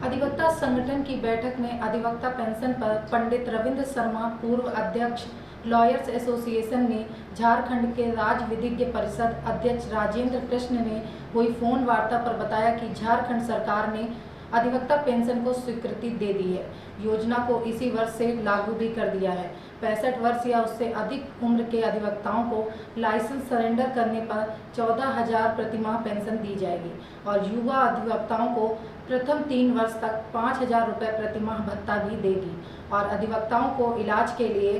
अधिवक्ता संगठन की बैठक में अधिवक्ता पेंशन पर पंडित रविंद्र शर्मा, पूर्व अध्यक्ष लॉयर्स एसोसिएशन ने झारखंड के राज्य विधिज्ञ परिषद अध्यक्ष राजेंद्र कृष्ण ने हुई फोन वार्ता पर बताया कि झारखंड सरकार ने अधिवक्ता पेंशन को स्वीकृति दे दी है। योजना को इसी वर्ष से लागू भी कर दिया है। 65 वर्ष या उससे अधिक उम्र के अधिवक्ताओं को लाइसेंस सरेंडर करने पर 14,000 प्रतिमाह पेंशन दी जाएगी और युवा अधिवक्ताओं को प्रथम 3 वर्ष तक 5,000 रुपये प्रतिमाह भत्ता भी देगी और अधिवक्ताओं को इलाज के लिए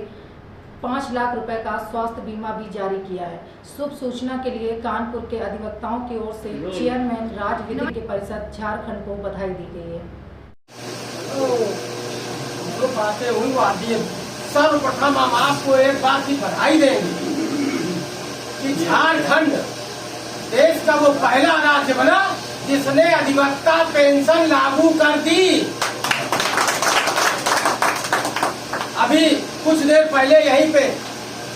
5 लाख रुपए का स्वास्थ्य बीमा भी जारी किया है। शुभ सूचना के लिए कानपुर के अधिवक्ताओं की ओर से चेयरमैन राज्य विधिज्ञ परिषद झारखंड को बधाई दी गई है। सर्वप्रथम हम आपको एक बात की बधाई देंगे कि झारखंड देश का वो पहला राज्य बना जिसने अधिवक्ता पेंशन लागू कर दी। अभी कुछ देर पहले यहीं पे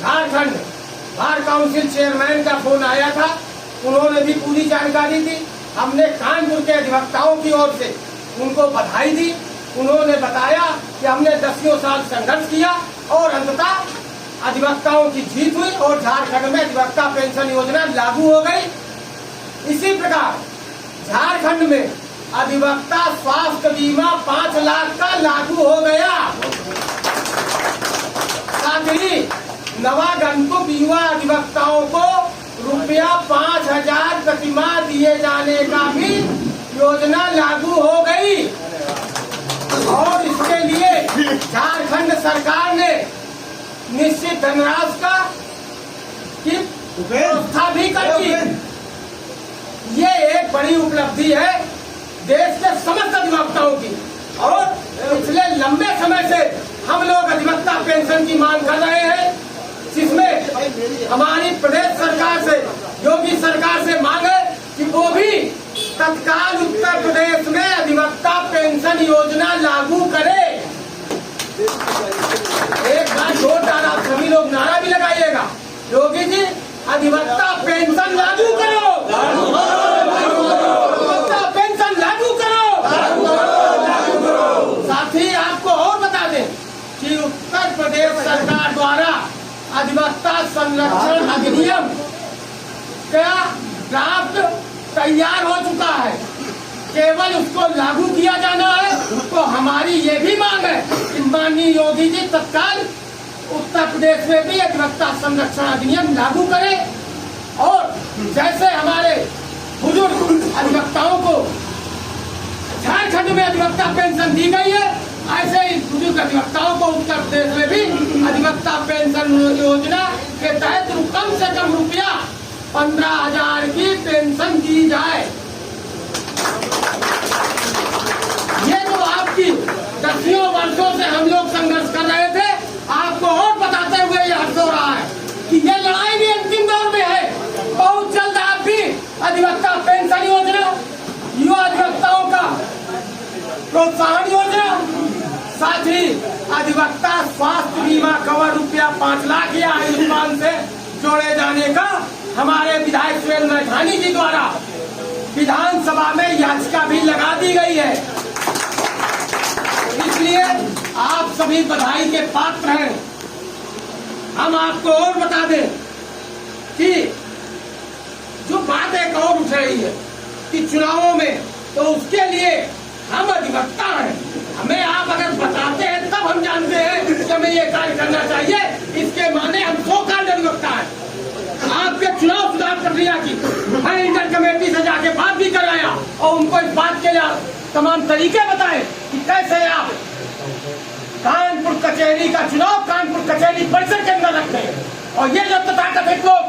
झारखंड बार काउंसिल चेयरमैन का फोन आया था, उन्होंने भी पूरी जानकारी दी। हमने कानपुर के अधिवक्ताओं की ओर से उनको बधाई दी। उन्होंने बताया कि हमने 10 साल संघर्ष किया और अंततः अधिवक्ताओं की जीत हुई और झारखंड में अधिवक्ता पेंशन योजना लागू हो गई। इसी प्रकार झारखंड में अधिवक्ता स्वास्थ्य बीमा 5 लाख का लागू हो गया। साथ ही नवागंतुक युवा अधिवक्ताओं को रुपया 5,000 प्रतिमाह दिए जाने का भी योजना लागू हो गई और इसके लिए झारखंड सरकार ने निश्चित धनराशि का व्यवस्था भी कर दी। ये एक बड़ी उपलब्धि है देश के समस्त अधिवक्ताओं की और पिछले लंबे समय से हम लोग अधिवक्ता पेंशन की मांग कर रहे हैं, जिसमें हमारी प्रदेश सरकार से, योगी सरकार से मांग है कि वो भी तत्काल उत्तर प्रदेश में अधिवक्ता पेंशन योजना लागू करे। एक बार जोरदार आप सभी लोग नारा भी लगाइएगा, योगी जी अधिवक्ता पेंशन लागू करो, अधिवक्ता पेंशन लागू करो। साथ ही आपको और बता दें कि उत्तर प्रदेश सरकार द्वारा अधिवक्ता संरक्षण अधिनियम का ड्राफ्ट तैयार हो चुका है, केवल उसको लागू किया जाना है। तो हमारी ये भी मांग है कि माननीय योगी जी तत्काल उत्तर प्रदेश में भी अधिवक्ता संरक्षण अधिनियम लागू करें और जैसे हमारे बुजुर्ग अधिवक्ताओं को झारखंड में अधिवक्ता पेंशन दी गई है, ऐसे ही बुजुर्ग अधिवक्ताओं को उत्तर प्रदेश में भी अधिवक्ता पेंशन योजना के तहत कम से कम रुपया 15,000 की पेंशन दी जाए। ये जो आपकी 10 वर्षों से हम लोग संघर्ष कर रहे थे, आपको और बताते हुए ये हर्ष हो रहा है कि ये लड़ाई भी अंतिम दौर में है। बहुत जल्द आप भी अधिवक्ता पेंशन योजना, युवा अधिवक्ताओं का प्रोत्साहन योजना, साथ ही अधिवक्ता स्वास्थ्य बीमा कवर रुपया 5 लाख या आयुष्मान से जोड़े जाने का हमारे विधायक सुरेंद्र मैठानी जी द्वारा विधानसभा में याचिका भी लगा दी गई है। इसलिए आप सभी बधाई के पात्र हैं। हम आपको और बता दें कि जो बात एक और उठ रही है कि चुनावों में, तो उसके लिए हम अधिवक्ता हैं, हमें आप अगर बताते हैं तब हम जानते हैं कि हमें ये कार्य करना चाहिए। इसके माने हम 100 कार्य अधिवक्ता हैं। आपके चुनाव सुधार प्रक्रिया की मैं इंटर कमेटी से जाके बात भी कराया और उनको इस बात के लिए तमाम तरीके बताए कि कैसे आप कानपुर कचहरी का चुनाव कानपुर कचहरी परिसर के अंदर रखते हैं और ये जो तथाकथित लोग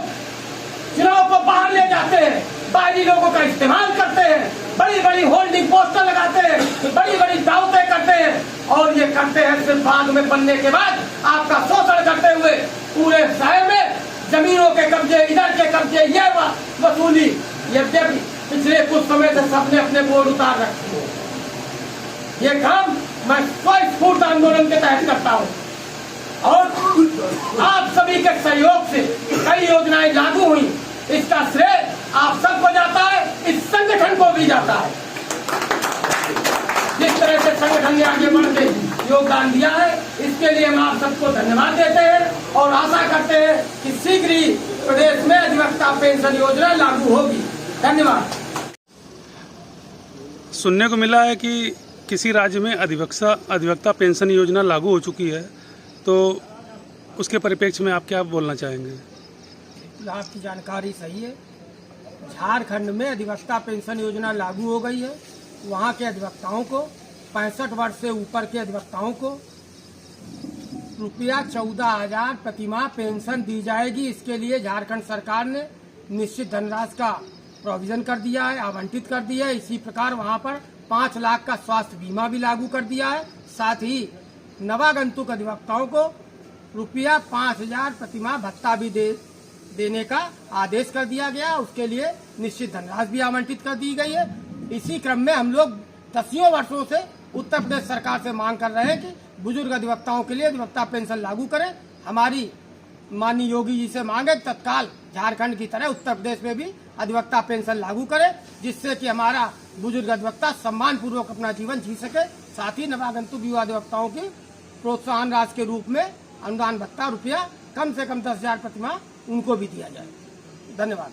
चुनाव को बाहर ले जाते हैं, बाहरी लोगों का इस्तेमाल करते हैं, बड़ी बड़ी होल्डिंग पोस्टर लगाते हैं, बड़ी बड़ी दावतें करते हैं और ये करते हैं सिर्फ बाद में बनने के बाद आपका शोषण करते हुए पूरे शहर में जमीनों के कब्जे, इधर के कब्जे, ये वसूली। यद्यपि पिछले कुछ समय से सबने अपने बोर्ड उतार रखे हैं। ये काम मैं स्वस्फूर्त आंदोलन के तहत करता हूँ और आप सभी के सहयोग से कई योजनाएं लागू हुई। इसका श्रेय आप सबको जाता है, इस संगठन को भी जाता है। संगठन ने आगे बढ़ के योगदान दिया है। इसके लिए हम आप सबको धन्यवाद देते हैं और आशा करते हैं कि शीघ्र ही प्रदेश में अधिवक्ता पेंशन योजना लागू होगी। धन्यवाद। सुनने को मिला है कि किसी राज्य में अधिवक्ता पेंशन योजना लागू हो चुकी है, तो उसके परिप्रेक्ष्य में आप क्या बोलना चाहेंगे? आपकी जानकारी सही है। झारखंड में अधिवक्ता पेंशन योजना लागू हो गई है। वहाँ के अधिवक्ताओं को 65 वर्ष से ऊपर के अधिवक्ताओं को रुपया 14,000 प्रतिमाह पेंशन दी जाएगी। इसके लिए झारखंड सरकार ने निश्चित धनराशि का प्रोविजन कर दिया है, आवंटित कर दिया है। इसी प्रकार वहाँ पर 5 लाख का स्वास्थ्य बीमा भी लागू कर दिया है। साथ ही नवागंतुक अधिवक्ताओं को रुपया 5,000 प्रतिमाह भत्ता भी देने का आदेश कर दिया गया। उसके लिए निश्चित धनराशि भी आवंटित कर दी गई है। इसी क्रम में हम लोग दसियों वर्षों से उत्तर प्रदेश सरकार से मांग कर रहे हैं कि बुजुर्ग अधिवक्ताओं के लिए अधिवक्ता पेंशन लागू करें। हमारी माननीय योगी जी से मांग है तत्काल झारखंड की तरह उत्तर प्रदेश में भी अधिवक्ता पेंशन लागू करें, जिससे कि हमारा बुजुर्ग अधिवक्ता सम्मान पूर्वक अपना जीवन जी सके। साथ ही नवागंतुक युवा अधिवक्ताओं की प्रोत्साहन राशि के रूप में अनुदान भत्ता रुपया कम से कम 10,000 प्रतिमाह उनको भी दिया जाए। धन्यवाद।